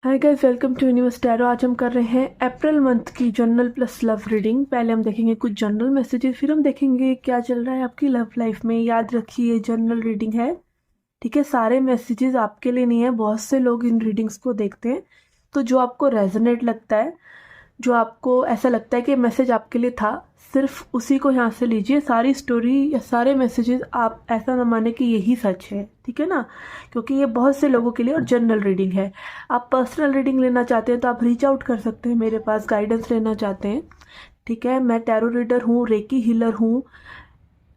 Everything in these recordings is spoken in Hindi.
Hi guys, welcome to universe tarot. आज हम कर रहे हैं अप्रैल मंथ की जनरल प्लस लव रीडिंग। पहले हम देखेंगे कुछ जनरल मैसेजेस, फिर हम देखेंगे क्या चल रहा है आपकी लव लाइफ में। याद रखिए, जनरल रीडिंग है, ठीक है। सारे मैसेजेस आपके लिए नहीं है। बहुत से लोग इन रीडिंग्स को देखते हैं, तो जो आपको रेजोनेट लगता है, जो आपको ऐसा लगता है कि मैसेज आपके लिए था, सिर्फ उसी को यहाँ से लीजिए। सारी स्टोरी या सारे मैसेजेस आप ऐसा ना माने कि यही सच है, ठीक है ना, क्योंकि ये बहुत से लोगों के लिए और जनरल रीडिंग है। आप पर्सनल रीडिंग लेना चाहते हैं तो आप रीच आउट कर सकते हैं मेरे पास। गाइडेंस लेना चाहते हैं, ठीक है। मैं टैरो रीडर हूँ, रेकी हीलर हूँ,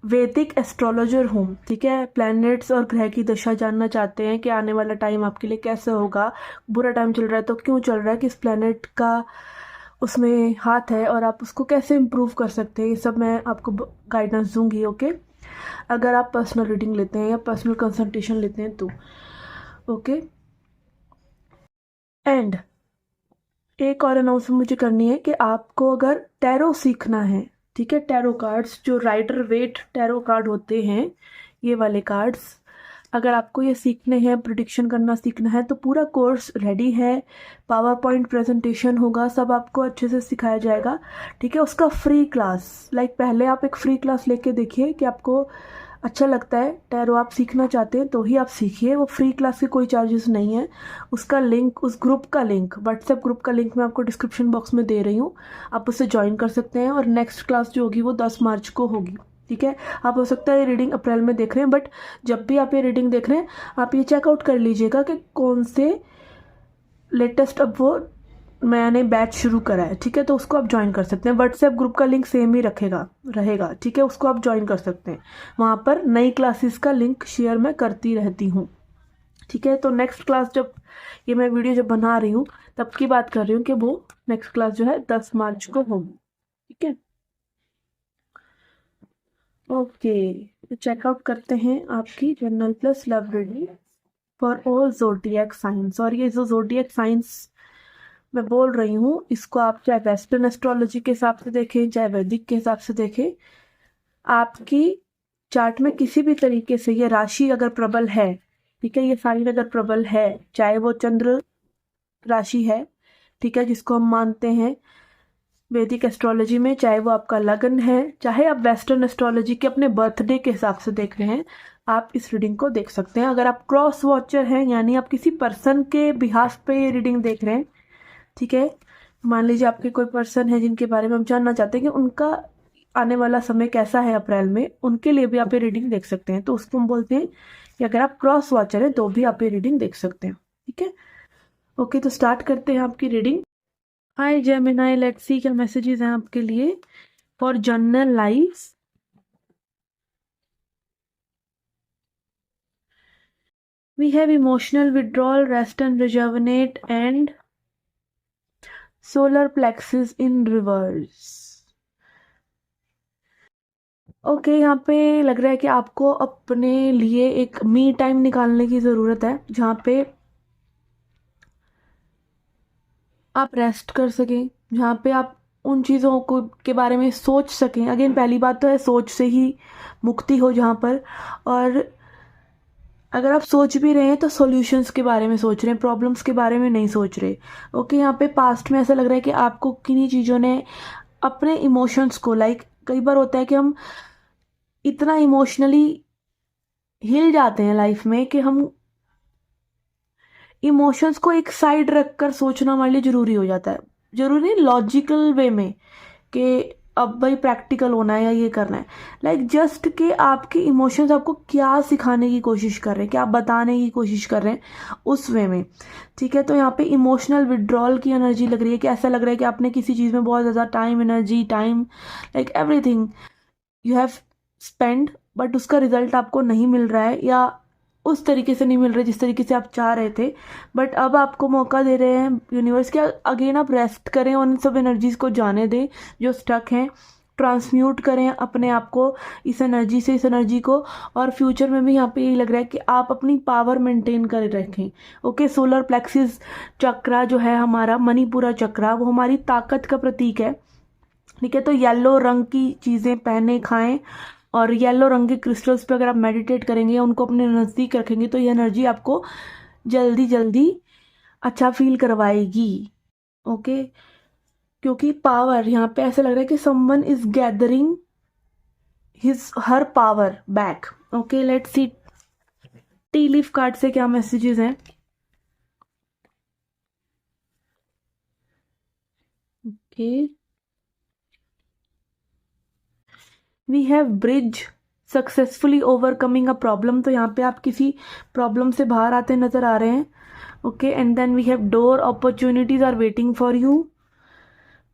वैदिक एस्ट्रोलॉजर हूँ, ठीक है। प्लैनेट्स और ग्रह की दशा जानना चाहते हैं कि आने वाला टाइम आपके लिए कैसे होगा, बुरा टाइम चल रहा है तो क्यों चल रहा है, किस प्लैनेट का उसमें हाथ है और आप उसको कैसे इम्प्रूव कर सकते हैं, ये सब मैं आपको गाइडेंस दूंगी, ओके। अगर आप पर्सनल रीडिंग लेते हैं या पर्सनल कंसल्टेशन लेते हैं तो ओके। एंड एक और अनाउंसमेंट मुझे करनी है कि आपको अगर टैरो सीखना है, ठीक है, टैरो कार्ड्स जो राइडर वेट टैरो कार्ड होते हैं, ये वाले कार्ड्स, अगर आपको ये सीखने हैं, प्रिडिक्शन करना सीखना है, तो पूरा कोर्स रेडी है। पावर पॉइंट प्रेजेंटेशन होगा, सब आपको अच्छे से सिखाया जाएगा, ठीक है। उसका फ्री क्लास, पहले आप एक फ्री क्लास लेके देखिए कि आपको अच्छा लगता है। टैरो आप सीखना चाहते हैं तो ही आप सीखिए। वो फ्री क्लास के कोई चार्जेस नहीं है। उसका लिंक, उस ग्रुप का लिंक, व्हाट्सएप ग्रुप का लिंक मैं आपको डिस्क्रिप्शन बॉक्स में दे रही हूँ, आप उससे ज्वाइन कर सकते हैं। और नेक्स्ट क्लास जो होगी वो 10 मार्च को होगी, ठीक है। आप हो सकता है ये रीडिंग अप्रैल में देख रहे हैं, बट जब भी आप ये रीडिंग देख रहे हैं आप ये चेकआउट कर लीजिएगा कि कौन से लेटेस्ट अब वो मैंने बैच शुरू करा है, ठीक है, तो उसको आप ज्वाइन कर सकते हैं। व्हाट्सएप ग्रुप का लिंक सेम ही रहेगा, ठीक है, उसको आप ज्वाइन कर सकते हैं। वहाँ पर नई क्लासेस का लिंक शेयर मैं करती रहती हूँ, ठीक है। तो नेक्स्ट क्लास जब ये मैं वीडियो जब बना रही हूँ तब की बात कर रही हूँ कि वो नेक्स्ट क्लास जो है 10 मार्च को होगी, ठीक है। ओके, तो चेकआउट करते हैं आपकी general plus love reading for all zodiac signs. और ये जो जोडिएक साइंस मैं बोल रही हूँ, इसको आप चाहे वेस्टर्न एस्ट्रोलॉजी के हिसाब से देखें, चाहे वैदिक के हिसाब से देखें, आपकी चार्ट में किसी भी तरीके से ये राशि अगर प्रबल है, ठीक है, ये साइन अगर प्रबल है, चाहे वो चंद्र राशि है, ठीक है, जिसको हम मानते हैं वैदिक एस्ट्रोलॉजी में, चाहे वो आपका लगन है, चाहे आप वेस्टर्न एस्ट्रोलॉजी के अपने बर्थडे के हिसाब से देख रहे हैं, आप इस रीडिंग को देख सकते हैं। अगर आप क्रॉस वॉचर हैं, यानी आप किसी पर्सन के बिहाफ पे ये रीडिंग देख रहे हैं, ठीक है, मान लीजिए आपके कोई पर्सन है जिनके बारे में हम जानना चाहते हैं कि उनका आने वाला समय कैसा है अप्रैल में, उनके लिए भी आप ये रीडिंग देख सकते हैं। तो उसको हम बोलते हैं कि अगर आप क्रॉस वॉचर हैं तो भी आप ये रीडिंग देख सकते हैं, ठीक है। ओके, तो स्टार्ट करते हैं आपकी reading. Hi Gemini, let's see क्या मैसेजेस हैं आपके लिए for general life. We have emotional withdrawal, rest and rejuvenate, and solar plexus in reverse. Okay, यहाँ पे लग रहा है कि आपको अपने लिए एक मी टाइम निकालने की ज़रूरत है, जहाँ पे आप रेस्ट कर सकें, जहाँ पे आप उन चीज़ों को के बारे में सोच सकें। अगेन, पहली बात तो है सोच से ही मुक्ति हो जहाँ पर। और अगर आप सोच भी रहे हैं तो सॉल्यूशंस के बारे में सोच रहे हैं, प्रॉब्लम्स के बारे में नहीं सोच रहे। ओके, यहाँ पे पास्ट में ऐसा लग रहा है कि आपको किन्हीं चीज़ों ने अपने इमोशंस को, कई बार होता है कि हम इतना इमोशनली हिल जाते हैं लाइफ में कि हम इमोशंस को एक साइड रखकर सोचना हमारे लिए ज़रूरी हो जाता है। ज़रूरी नहीं लॉजिकल वे में कि अब भाई प्रैक्टिकल होना है या ये करना है, जस्ट कि आपके इमोशंस आपको क्या सिखाने की कोशिश कर रहे हैं, क्या बताने की कोशिश कर रहे हैं, उस वे में, ठीक है। तो यहाँ पे इमोशनल विड्रॉल की एनर्जी लग रही है कि ऐसा लग रहा है कि आपने किसी चीज़ में बहुत ज़्यादा time, energy, everything you have spend, but उसका रिजल्ट आपको नहीं मिल रहा है, या उस तरीके से नहीं मिल रहा है जिस तरीके से आप चाह रहे थे। बट अब आपको मौका दे रहे हैं यूनिवर्स के, अगेन आप रेस्ट करें और उन सब एनर्जीज को जाने दें जो स्टक हैं, ट्रांसम्यूट करें अपने आप को इस एनर्जी से, इस एनर्जी को। और फ्यूचर में भी यहाँ पे यही लग रहा है कि आप अपनी पावर मेंटेन कर रखें। ओके, सोलर प्लेक्सिस चक्रा जो है हमारा, मणिपुरा चक्रा, वो हमारी ताकत का प्रतीक है, ठीक है। तो येलो रंग की चीज़ें पहने, खाएं, और येलो रंग के क्रिस्टल्स पे अगर आप मेडिटेट करेंगे या उनको अपने नज़दीक रखेंगे तो ये एनर्जी आपको जल्दी जल्दी अच्छा फील करवाएगी। ओके, क्योंकि पावर यहाँ पे ऐसा लग रहा है कि someone is gathering her power back. Okay, let's see tea leaf card से क्या मैसेजेस हैं। Okay, we have bridge successfully overcoming a problem. तो यहाँ पे आप किसी प्रॉब्लम से बाहर आते नजर आ रहे हैं। Okay, and then we have door opportunities are waiting for you.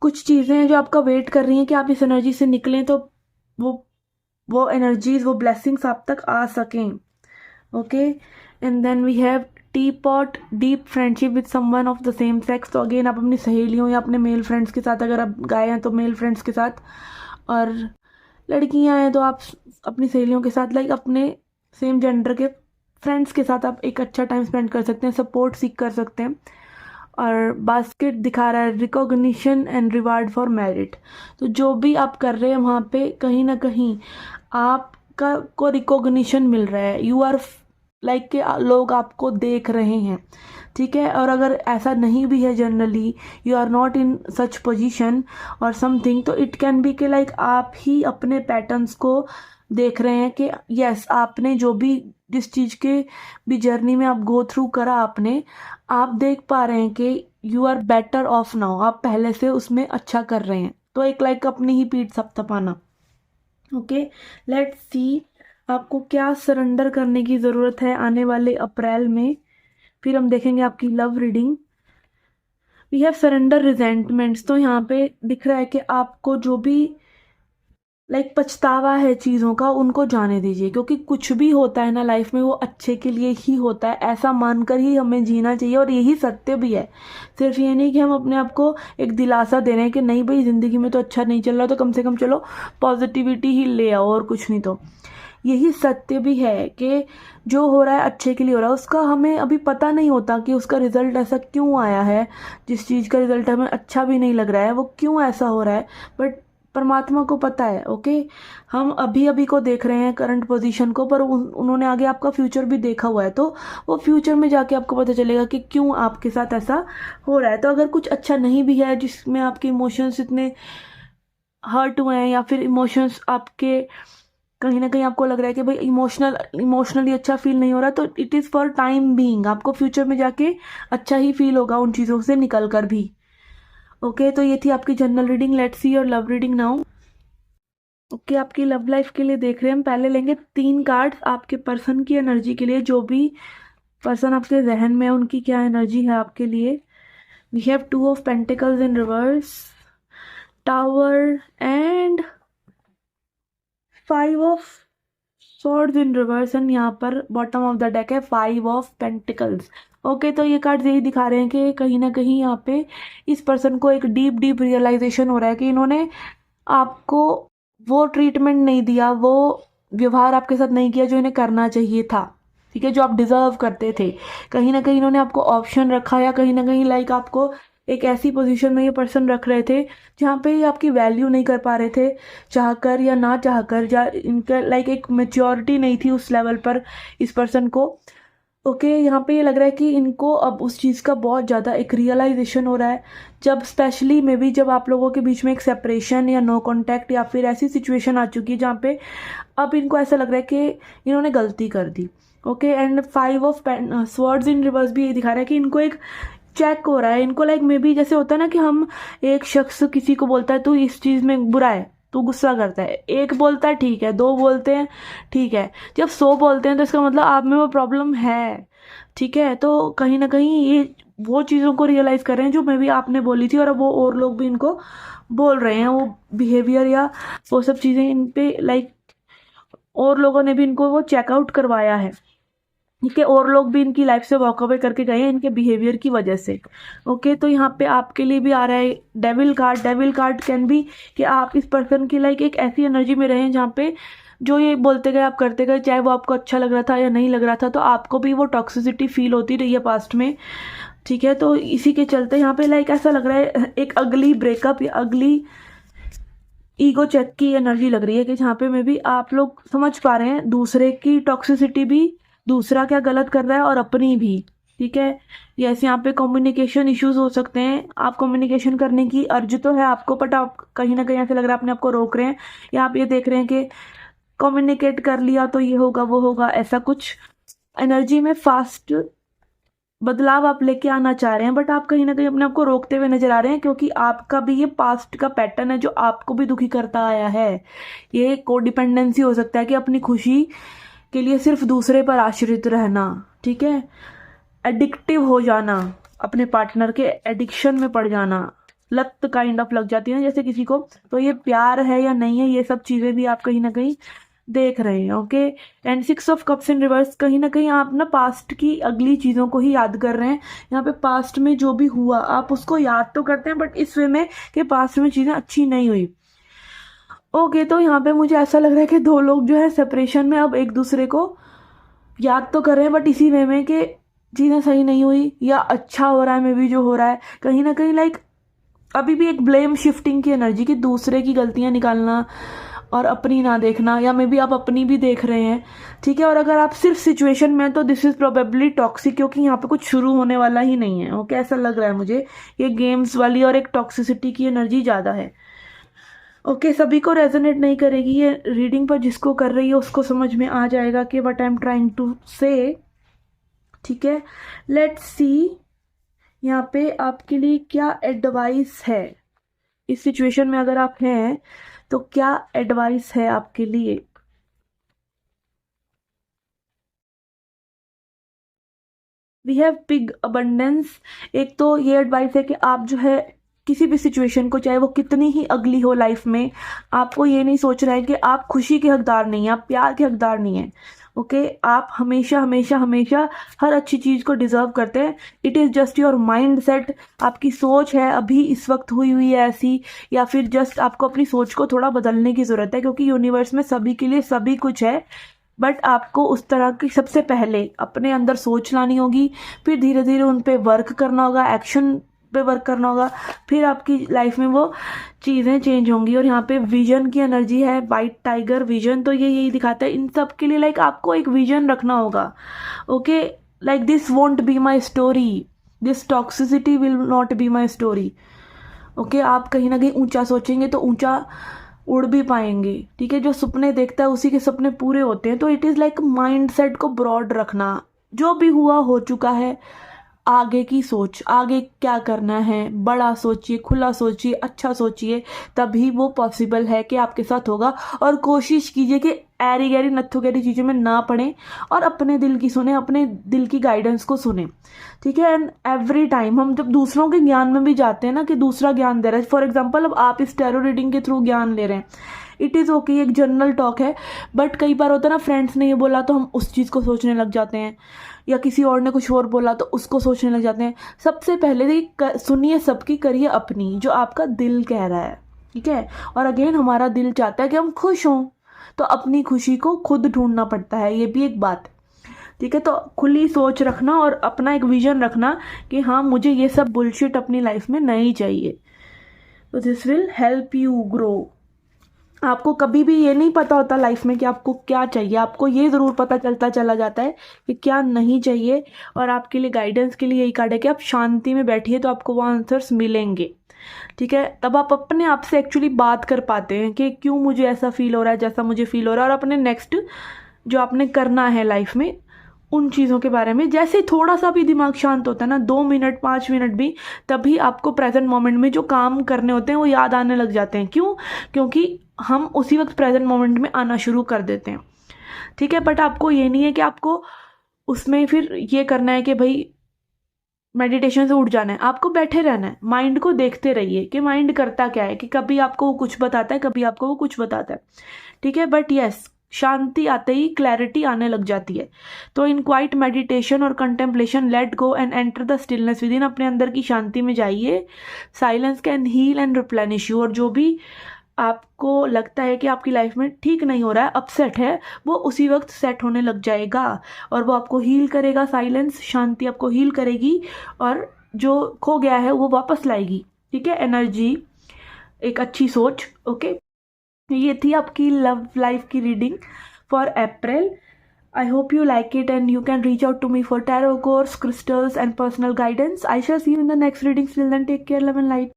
कुछ चीज़ें हैं जो आपका वेट कर रही हैं कि आप इस एनर्जी से निकलें, तो वो वो एनर्जीज, वो ब्लेसिंग्स आप तक आ सकें। Okay, and then we have tea pot deep friendship with someone of the same sex. तो अगेन आप अपनी सहेलियों या अपने मेल फ्रेंड्स के साथ, अगर आप गए हैं तो मेल फ्रेंड्स के साथ, और लड़कियां हैं तो आप अपनी सहेलियों के साथ, लाइक अपने सेम जेंडर के फ्रेंड्स के साथ आप एक अच्छा टाइम स्पेंड कर सकते हैं, सपोर्ट सीख कर सकते हैं। और बास्केट दिखा रहा है recognition and reward for merit. तो जो भी आप कर रहे हैं वहाँ पे कहीं ना कहीं आपका को रिकॉग्निशन मिल रहा है। यू आर लाइक के लोग आपको देख रहे हैं, ठीक है। और अगर ऐसा नहीं भी है, generally you are not in such position और समथिंग, तो इट कैन बी कि लाइक आप ही अपने पैटर्न्स को देख रहे हैं कि यस, आपने जो भी जिस चीज़ के भी जर्नी में आप गो थ्रू करा आपने, आप देख पा रहे हैं कि you are better off now, आप पहले से उसमें अच्छा कर रहे हैं। तो एक लाइक अपनी ही पीठ थपथपाना। ओके, लेट्स सी आपको क्या सरेंडर करने की ज़रूरत है आने वाले अप्रैल में। फिर हम देखेंगे आपकी love reading. We have surrender resentments. तो यहाँ पे दिख रहा है कि आपको जो भी लाइक पछतावा है चीज़ों का, उनको जाने दीजिए, क्योंकि कुछ भी होता है ना लाइफ में वो अच्छे के लिए ही होता है, ऐसा मानकर ही हमें जीना चाहिए। और यही सत्य भी है। सिर्फ ये नहीं कि हम अपने आप को एक दिलासा दे रहे हैं कि नहीं भाई ज़िंदगी में तो अच्छा नहीं चल रहा, तो कम से कम चलो पॉजिटिविटी ही ले आओ और कुछ नहीं। तो यही सत्य भी है कि जो हो रहा है अच्छे के लिए हो रहा है, उसका हमें अभी पता नहीं होता कि उसका रिजल्ट ऐसा क्यों आया है। जिस चीज़ का रिजल्ट हमें अच्छा भी नहीं लग रहा है, वो क्यों ऐसा हो रहा है, बट परमात्मा को पता है। ओके, हम अभी अभी को देख रहे हैं करंट पोजीशन को, पर उन्होंने आगे आपका फ्यूचर भी देखा हुआ है। तो वो फ्यूचर में जाके आपको पता चलेगा कि क्यों आपके साथ ऐसा हो रहा है। तो अगर कुछ अच्छा नहीं भी है जिसमें आपके इमोशंस इतने हर्ट हुए हैं, या फिर इमोशंस आपके कहीं ना कहीं आपको लग रहा है कि भाई इमोशनली अच्छा फील नहीं हो रहा, तो it is for time being. आपको फ्यूचर में जाके अच्छा ही फील होगा उन चीज़ों से निकल कर भी। ओके, तो ये थी आपकी general reading. Let's see your love reading now. Okay, आपकी लव लाइफ के लिए देख रहे हैं हम। पहले लेंगे 3 कार्ड्स आपके पर्सन की एनर्जी के लिए। जो भी पर्सन आपके जहन में है उनकी क्या एनर्जी है आपके लिए। We have 2 of pentacles in reverse, tower and 5 of swords in reverse, and यहाँ पर बॉटम ऑफ द डेक है 5 ऑफ पेंटिकल्स। ओके, तो ये कार्ड यही दिखा रहे हैं कि कहीं ना कहीं यहाँ पे इस पर्सन को एक डीप डीप रियलाइजेशन हो रहा है कि इन्होंने आपको वो ट्रीटमेंट नहीं दिया, वो व्यवहार आपके साथ नहीं किया जो इन्हें करना चाहिए था, ठीक है, जो आप डिजर्व करते थे। कहीं ना कहीं इन्होंने आपको ऑप्शन रखा, या कहीं ना कहीं लाइक आपको एक ऐसी पोजीशन में ये पर्सन रख रहे थे जहाँ पे ये आपकी वैल्यू नहीं कर पा रहे थे, चाहकर या ना चाहकर, या इनका लाइक एक मेच्योरिटी नहीं थी उस लेवल पर इस पर्सन को। ओके, यहाँ पे ये लग रहा है कि इनको अब उस चीज़ का बहुत ज़्यादा एक रियलाइजेशन हो रहा है, जब स्पेशली मे बी जब आप लोगों के बीच में एक सेपरेशन या नो कांटेक्ट या फिर ऐसी सिचुएशन आ चुकी है जहाँ पे अब इनको ऐसा लग रहा है कि इन्होंने गलती कर दी। Okay, and 5 of swords in reverse भी ये दिखा रहा है कि इनको एक चेक हो रहा है। इनको लाइक मे बी जैसे होता है ना कि हम एक शख्स किसी को बोलता है तू इस चीज़ में बुरा है, तो गुस्सा करता है, एक बोलता है ठीक है, 2 बोलते हैं ठीक है, जब 100 बोलते हैं तो इसका मतलब आप में वो प्रॉब्लम है, ठीक है। तो कहीं ना कहीं ये वो चीज़ों को रियलाइज़ कर रहे हैं जो मे बी आपने बोली थी, और अब वो और लोग भी इनको बोल रहे हैं, वो बिहेवियर या वो सब चीज़ें इन पे लाइक और लोगों ने भी इनको वो चेकआउट करवाया है, ठीक है, और लोग भी इनकी लाइफ से वॉक अवे करके गए हैं इनके बिहेवियर की वजह से। ओके, तो यहाँ पे आपके लिए भी आ रहा है devil card. Devil card can be कि आप इस पर्सन की लाइक एक ऐसी एनर्जी में रहें जहाँ पे जो ये बोलते गए आप करते गए, चाहे वो आपको अच्छा लग रहा था या नहीं लग रहा था, तो आपको भी वो टॉक्सिसिटी फील होती रही है पास्ट में, ठीक है। तो इसी के चलते यहाँ पे लाइक ऐसा लग रहा है एक अगली ब्रेकअप या अगली ईगो चेक की एनर्जी लग रही है, कि जहाँ पे मे बी आप लोग समझ पा रहे हैं दूसरे की टॉक्सिसिटी भी, दूसरा क्या गलत कर रहा है और अपनी भी। ठीक है। यस, यहाँ पे कम्युनिकेशन इश्यूज हो सकते हैं। आप कम्युनिकेशन करने की अर्ज तो है आपको, बट आप कहीं ना कहीं ऐसे लग रहा है अपने आप को रोक रहे हैं, या आप ये देख रहे हैं कि कम्युनिकेट कर लिया तो ये होगा वो होगा, ऐसा कुछ एनर्जी में फास्ट बदलाव आप लेके आना चाह रहे हैं, बट आप कहीं ना कहीं अपने आप को रोकते हुए नजर आ रहे हैं, क्योंकि आपका भी ये पास्ट का पैटर्न है जो आपको भी दुखी करता आया है। ये कोडिपेंडेंसी हो सकता है कि अपनी खुशी के लिए सिर्फ दूसरे पर आश्रित रहना, ठीक है। एडिक्टिव हो जाना, अपने पार्टनर के एडिक्शन में पड़ जाना, लत काइंड ऑफ लग जाती है ना जैसे किसी को, तो ये प्यार है या नहीं है, ये सब चीजें भी आप कहीं ना कहीं देख रहे हैं। Okay. And 6 of cups in reverse, कहीं ना कहीं आप ना पास्ट की अगली चीज़ों को ही याद कर रहे हैं। यहाँ पे पास्ट में जो भी हुआ आप उसको याद तो करते हैं, बट इस वे में कि पास्ट में चीज़ें अच्छी नहीं हुई। ओके, तो यहाँ पे मुझे ऐसा लग रहा है कि दो लोग जो है सेपरेशन में अब एक दूसरे को याद तो कर रहे हैं, बट इसी वे में कि चीज़ें सही नहीं हुई या अच्छा हो रहा है, मे भी जो हो रहा है कहीं ना कहीं लाइक अभी भी एक ब्लेम शिफ्टिंग की एनर्जी, कि दूसरे की गलतियां निकालना और अपनी ना देखना, या मे बी आप अपनी भी देख रहे हैं, ठीक है। और अगर आप सिर्फ सिचुएशन में हैं तो दिस इज प्रोबेबली टॉक्सिक, क्योंकि यहाँ पे कुछ शुरू होने वाला ही नहीं है। ओके, ऐसा लग रहा है मुझे, ये गेम्स वाली और एक टॉक्सिसिटी की एनर्जी ज़्यादा है। ओके, सभी को रेजोनेट नहीं करेगी ये रीडिंग, पर जिसको कर रही है उसको समझ में आ जाएगा कि what I am trying to say, ठीक है। लेट्स सी यहाँ पे आपके लिए क्या एडवाइस है इस सिचुएशन में, अगर आप हैं तो क्या एडवाइस है आपके लिए। We have big abundance. एक तो ये एडवाइस है कि आप जो है किसी भी सिचुएशन को, चाहे वो कितनी ही अगली हो लाइफ में, आपको ये नहीं सोचना है कि आप खुशी के हकदार नहीं हैं, आप प्यार के हकदार नहीं हैं। ओके, आप हमेशा हमेशा हमेशा हर अच्छी चीज़ को डिजर्व करते हैं। It is just your mind set, आपकी सोच है अभी इस वक्त हुई है ऐसी, या फिर जस्ट आपको अपनी सोच को थोड़ा बदलने की ज़रूरत है, क्योंकि यूनिवर्स में सभी के लिए सभी कुछ है, बट आपको उस तरह की सबसे पहले अपने अंदर सोच लानी होगी, फिर धीरे धीरे उन पे वर्क करना होगा, एक्शन पे वर्क करना होगा, फिर आपकी लाइफ में वो चीज़ें चेंज होंगी। और यहाँ पे विजन की एनर्जी है, वाइट टाइगर विजन, तो ये यही दिखाता है इन सब के लिए लाइक आपको एक विजन रखना होगा। Okay, like this won't be my story, this toxicity will not be my story. Okay, आप कहीं ना कहीं ऊंचा सोचेंगे तो ऊंचा उड़ भी पाएंगे, ठीक है। जो सपने देखता है उसी के सपने पूरे होते हैं। तो it is like mind set को ब्रॉड रखना, जो भी हुआ हो चुका है, आगे की सोच, आगे क्या करना है, बड़ा सोचिए, खुला सोचिए, अच्छा सोचिए, तभी वो पॉसिबल है कि आपके साथ होगा। और कोशिश कीजिए कि ऐरी गैरी नत्थु गैरी चीज़ों में ना पड़े और अपने दिल की सुने, अपने दिल की गाइडेंस को सुने, ठीक है। एंड एवरी टाइम हम जब दूसरों के ज्ञान में भी जाते हैं ना, कि दूसरा ज्ञान दे रहा है, फॉर एग्जाम्पल अब आप इस टैरो रीडिंग के थ्रू ज्ञान ले रहे हैं, इट इज़ ओके, एक जनरल टॉक है, बट कई बार होता है ना, फ्रेंड्स ने ये बोला तो हम उस चीज़ को सोचने लग जाते हैं, या किसी और ने कुछ और बोला तो उसको सोचने लग जाते हैं। सबसे पहले सुनिए सबकी, करिए अपनी, जो आपका दिल कह रहा है, ठीक है। और अगेन हमारा दिल चाहता है कि हम खुश हों, तो अपनी खुशी को खुद ढूंढना पड़ता है, ये भी एक बात, ठीक है। तो खुली सोच रखना और अपना एक विजन रखना कि हाँ, मुझे ये सब बुलशिट अपनी लाइफ में नहीं चाहिए। तो this will help you grow. आपको कभी भी ये नहीं पता होता लाइफ में कि आपको क्या चाहिए, आपको ये ज़रूर पता चलता चला जाता है कि क्या नहीं चाहिए। और आपके लिए गाइडेंस के लिए यही कार्ड है कि आप शांति में बैठिए तो आपको वो आंसर्स मिलेंगे, ठीक है। तब आप अपने आप से एक्चुअली बात कर पाते हैं कि क्यों मुझे ऐसा फील हो रहा है जैसा मुझे फील हो रहा है, और अपने नेक्स्ट जो आपने करना है लाइफ में उन चीज़ों के बारे में, जैसे थोड़ा सा भी दिमाग शांत होता है ना, 2 मिनट 5 मिनट भी, तभी आपको प्रेजेंट मोमेंट में जो काम करने होते हैं वो याद आने लग जाते हैं। क्यों? क्योंकि हम उसी वक्त प्रेजेंट मोमेंट में आना शुरू कर देते हैं, ठीक है। बट आपको ये नहीं है कि आपको उसमें फिर ये करना है कि भाई मेडिटेशन से उठ जाना है, आपको बैठे रहना है, माइंड को देखते रहिए कि माइंड करता क्या है, कि कभी आपको वो कुछ बताता है, कभी आपको वो कुछ बताता है, ठीक है। बट यस, शांति आते ही क्लैरिटी आने लग जाती है। तो इन क्वाइट मेडिटेशन और contemplation, let go and enter the stillness within, अपने अंदर की शांति में जाइए। Silence can heal and replenish you, और जो भी आपको लगता है कि आपकी लाइफ में ठीक नहीं हो रहा है, अपसेट है, वो उसी वक्त सेट होने लग जाएगा और वो आपको हील करेगा। साइलेंस, शांति आपको हील करेगी और जो खो गया है वो वापस लाएगी, ठीक है। एनर्जी, एक अच्छी सोच। ओके, ये थी आपकी लव लाइफ की reading for April. I hope you like it and you can reach out to me for tarot course, crystals and personal guidance. I shall see you in the next reading. Till then, take care, love and light.